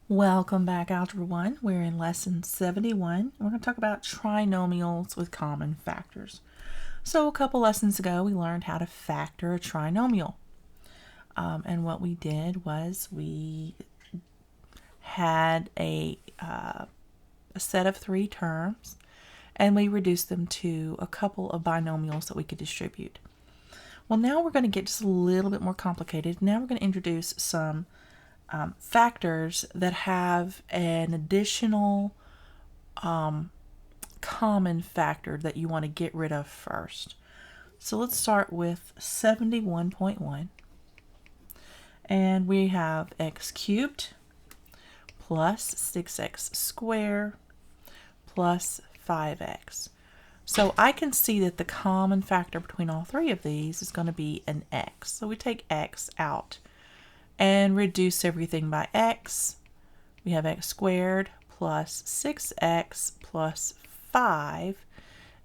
Welcome back, Algebra 1. We're in Lesson 71. We're going to talk about trinomials with common factors. So a couple lessons ago, we learned how to factor a trinomial. And what we did was we had a set of three terms, and we reduced them to a couple of binomials that we could distribute. Well, now we're going to get just a little bit more complicated. Now we're going to introduce some factors that have an additional common factor that you want to get rid of first. So let's start with 71.1. And we have x cubed plus 6x squared plus 5x. So I can see that the common factor between all three of these is going to be an x. So we take x out and reduce everything by x. We have x squared plus 6x plus 5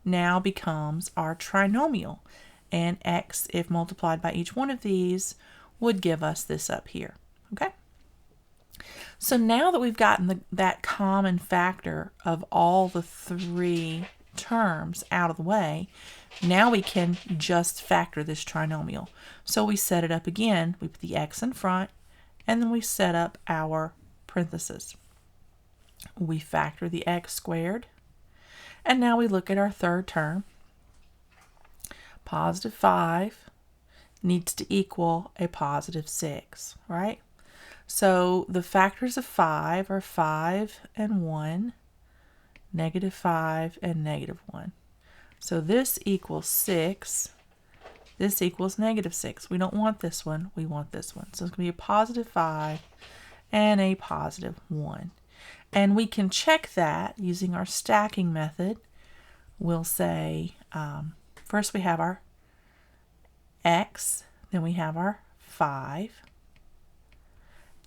now becomes our trinomial. And x, if multiplied by each one of these, would give us this up here. Okay? So now that we've gotten that common factor of all the three terms out of the way, now we can just factor this trinomial. So we set it up again. We put the x in front, and then we set up our parentheses. We factor the x squared, and now we look at our third term. Positive 5 needs to equal a positive 6, right? So the factors of 5 are 5 and 1, negative 5 and negative 1. So this equals 6. This equals negative 6. We don't want this one. We want this one. So it's going to be a positive 5 and a positive 1. And we can check that using our stacking method. We'll say, first we have our x, then we have our 5,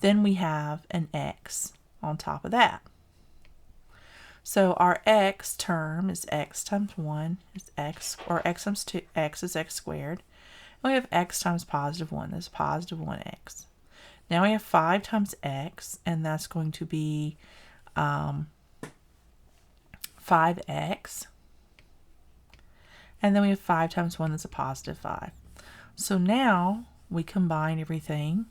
then we have an x on top of that. So our x term is x times 1 is x, or x times 2, x is x squared. And we have x times positive 1, that's positive 1x. Now we have 5 times x, and that's going to be 5x. And then we have 5 times 1, that's a positive 5. So now we combine everything.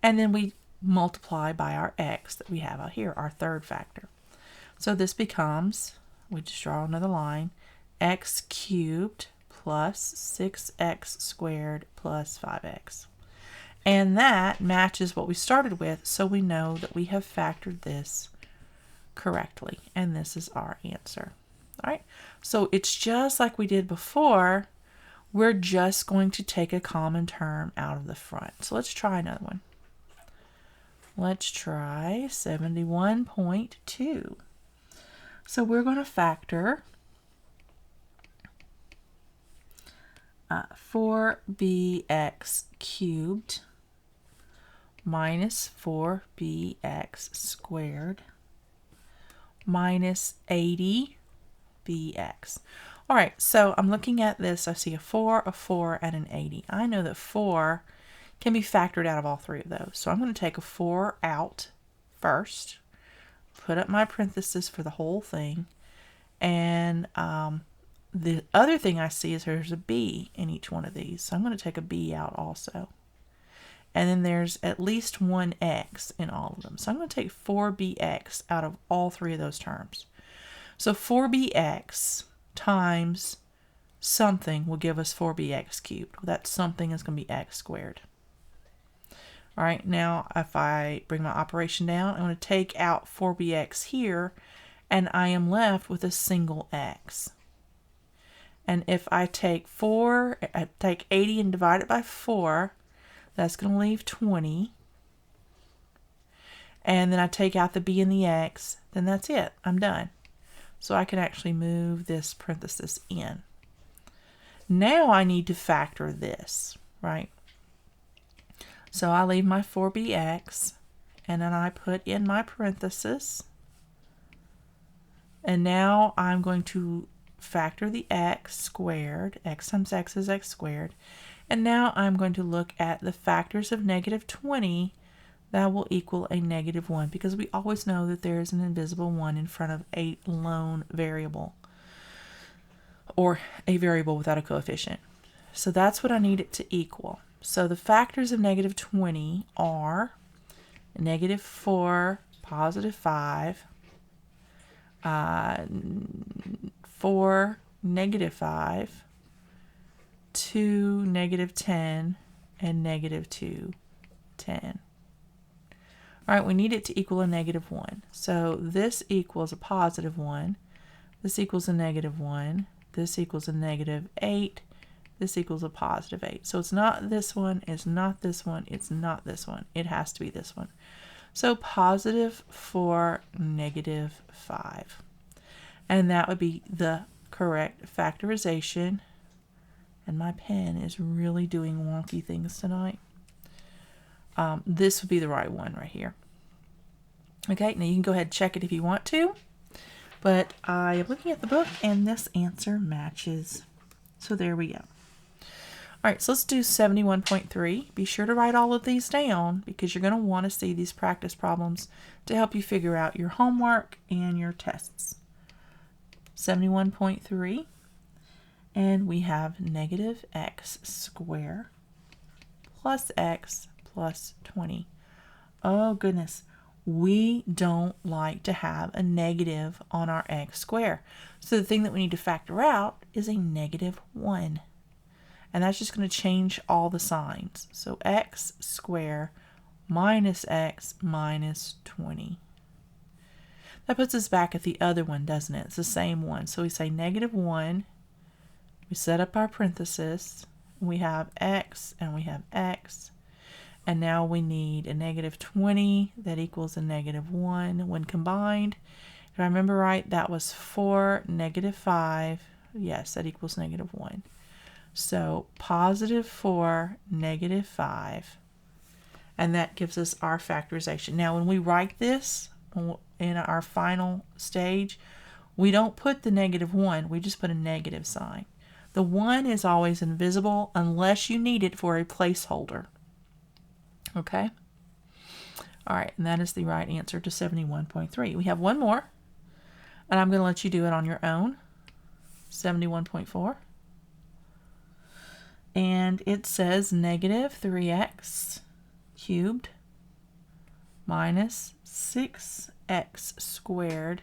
And then we multiply by our x that we have out here, our third factor. So this becomes, we just draw another line, x cubed plus 6x squared plus 5x. And that matches what we started with, so we know that we have factored this correctly. And this is our answer. All right, so it's just like we did before. We're just going to take a common term out of the front. So let's try another one. Let's try 71.2. So we're going to factor 4bx cubed minus 4bx squared minus 80bx. All right, so I'm looking at this. I see a 4, and an 80. I know that 4 can be factored out of all three of those. So I'm going to take a 4 out first, put up my parentheses for the whole thing, and the other thing I see is there's a b in each one of these. So I'm going to take a b out also. And then there's at least one x in all of them. So I'm going to take 4bx out of all three of those terms. So 4bx times something will give us 4bx cubed. That something is going to be x squared. All right, now if I bring my operation down, I'm going to take out 4bx here, and I am left with a single x. And if I take 80 and divide it by 4, that's going to leave 20. And then I take out the b and the x, then that's it. I'm done. So I can actually move this parenthesis in. Now I need to factor this, right? So I leave my 4bx, and then I put in my parenthesis. And now I'm going to factor the x squared. X times x is x squared. And now I'm going to look at the factors of negative 20 that will equal a negative 1, because we always know that there is an invisible 1 in front of a lone variable, or a variable without a coefficient. So that's what I need it to equal. So the factors of negative 20 are negative 4, positive 5, 4, negative 5, 2, negative 10, and negative 2, 10. All right, we need it to equal a negative 1. So this equals a positive 1. This equals a negative 1. This equals a negative 8. This equals a positive 8. So it's not this one, it's not this one, it's not this one. It has to be this one. So positive 4, negative 5. And that would be the correct factorization. And my pen is really doing wonky things tonight. This would be the right one right here. Okay, now you can go ahead and check it if you want to. But I am looking at the book and this answer matches. So there we go. All right, so let's do 71.3. Be sure to write all of these down because you're going to want to see these practice problems to help you figure out your homework and your tests. 71.3, and we have negative x squared plus x plus 20. Oh goodness, we don't like to have a negative on our x squared. So the thing that we need to factor out is a negative 1. And that's just going to change all the signs. So x squared minus x minus 20. That puts us back at the other one, doesn't it? It's the same one. So we say negative 1. We set up our parenthesis. We have x and we have x. And now we need a negative 20 that equals a negative 1 when combined. If I remember right, that was 4, negative 5. Yes, that equals negative 1. So positive 4, negative 5. And that gives us our factorization. Now when we write this in our final stage, we don't put the negative 1, we just put a negative sign. The 1 is always invisible unless you need it for a placeholder. Okay? All right, and that is the right answer to 71.3. We have one more, and I'm going to let you do it on your own. 71.4. And it says negative 3x cubed minus 6x squared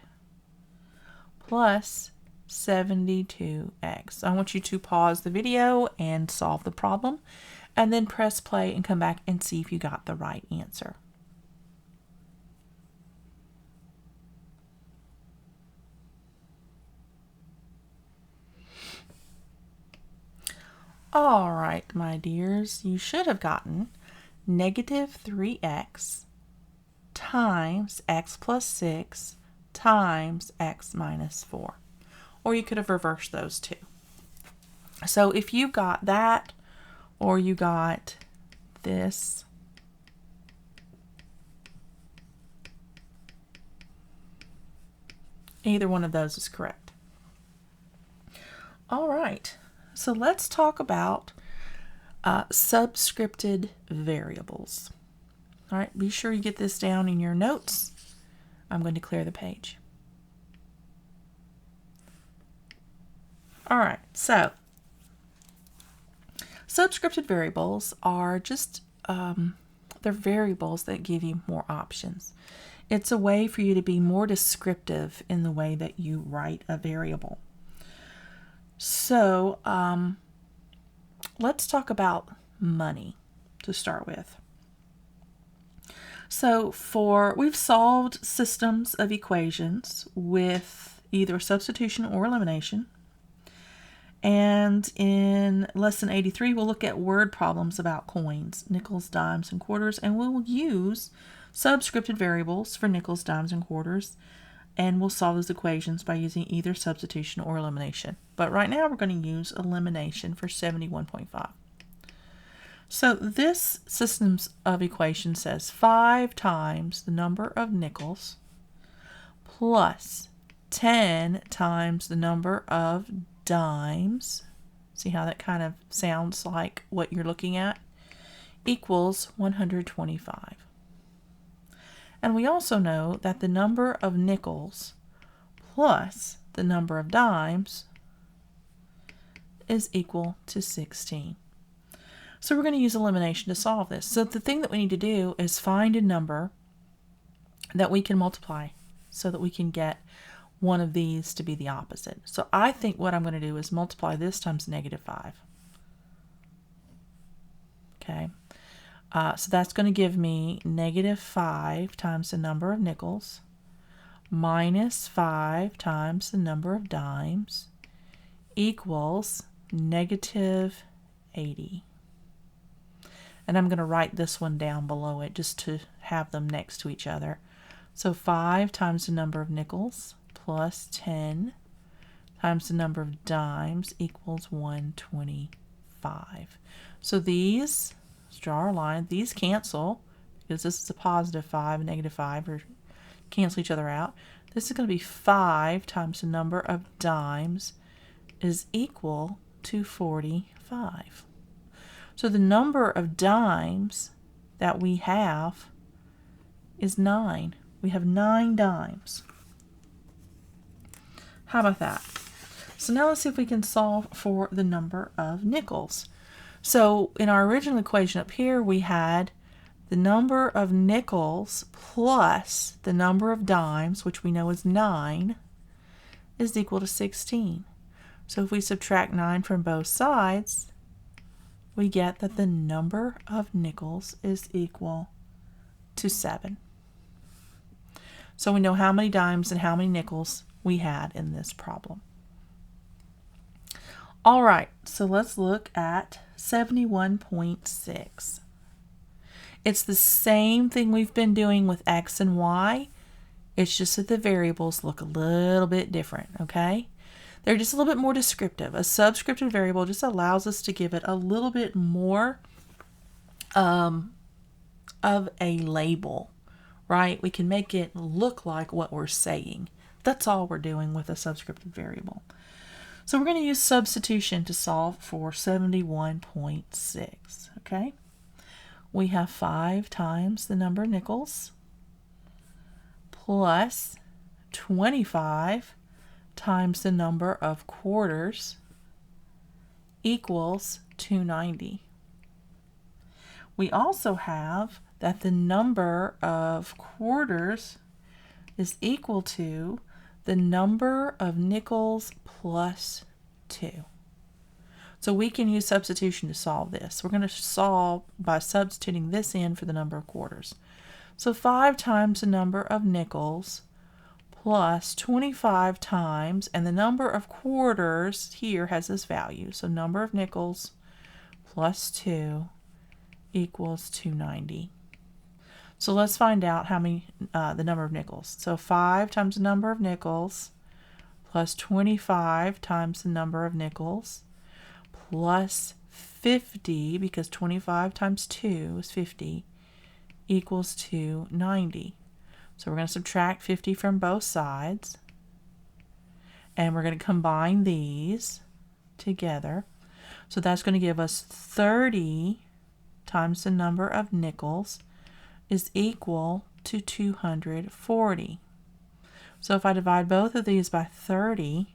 plus 72x. I want you to pause the video and solve the problem, and then press play and come back and see if you got the right answer. All right, my dears, you should have gotten negative 3x times x plus 6 times x minus 4. Or you could have reversed those two. So if you got that, or you got this, either one of those is correct. All right, so let's talk about subscripted variables. All right, be sure you get this down in your notes. I'm going to clear the page. All right, so subscripted variables are just, they're variables that give you more options. It's a way for you to be more descriptive in the way that you write a variable. So let's talk about money to start with. So we've solved systems of equations with either substitution or elimination. And in lesson 83, we'll look at word problems about coins, nickels, dimes, and quarters, and we'll use subscripted variables for nickels, dimes, and quarters, and we'll solve those equations by using either substitution or elimination. But right now, we're going to use elimination for 71.5. So this systems of equations says 5 times the number of nickels plus 10 times the number of dimes is See how that kind of sounds like what you're looking at? Equals 125. And we also know that the number of nickels plus the number of dimes is equal to 16. So we're going to use elimination to solve this. So the thing that we need to do is find a number that we can multiply so that we can get one of these to be the opposite. So I think what I'm going to do is multiply this times -5. Okay, so that's going to give me -5 times the number of nickels minus 5 times the number of dimes equals -80. And I'm going to write this one down below it just to have them next to each other. So 5 times the number of nickels plus 10 times the number of dimes equals 125. So these, let's draw our line, these cancel because this is a +5 and -5 or cancel each other out. This is going to be 5 times the number of dimes is equal to 45. So the number of dimes that we have is 9. We have 9 dimes. How about that? So now let's see if we can solve for the number of nickels. So in our original equation up here, we had the number of nickels plus the number of dimes, which we know is 9, is equal to 16. So if we subtract 9 from both sides, we get that the number of nickels is equal to 7. So we know how many dimes and how many nickels we had in this problem. All right, so let's look at 71.6. It's the same thing we've been doing with x and y. It's just that the variables look a little bit different, okay? They're just a little bit more descriptive. A subscripted variable just allows us to give it a little bit more of a label, right? We can make it look like what we're saying. That's all we're doing with a subscripted variable. So we're going to use substitution to solve for 71.6, okay? We have 5 times the number of nickels plus 25 times the number of quarters equals 290. We also have that the number of quarters is equal to the number of nickels plus 2. So we can use substitution to solve this. We're going to solve by substituting this in for the number of quarters. So 5 times the number of nickels plus 25 times, and the number of quarters here has this value. So number of nickels plus 2 equals 290. So let's find out how many the number of nickels. So 5 times the number of nickels plus 25 times the number of nickels plus 50, because 25 times 2 is 50, equals 290. So we're going to subtract 50 from both sides, and we're going to combine these together. So that's going to give us 30 times the number of nickels is equal to 240. So if I divide both of these by 30,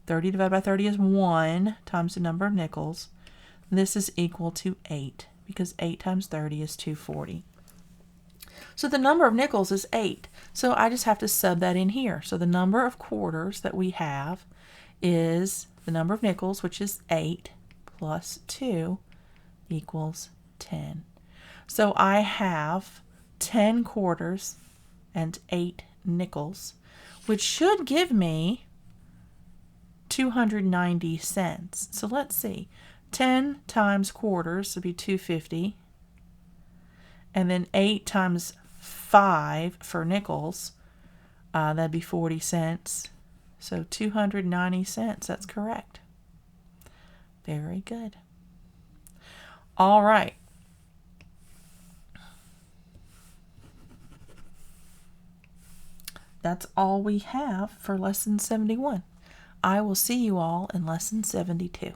30 divided by 30 is 1 times the number of nickels. This is equal to 8, because 8 times 30 is 240. So the number of nickels is 8. So I just have to sub that in here. So the number of quarters that we have is the number of nickels, which is 8, plus 2 equals 10. So I have 10 quarters and 8 nickels, which should give me 290 cents. So let's see. 10 times quarters would be 250. And then 8 times 5 for nickels, that'd be 40 cents. So 290 cents, that's correct. Very good. All right. That's all we have for lesson 71. I will see you all in lesson 72.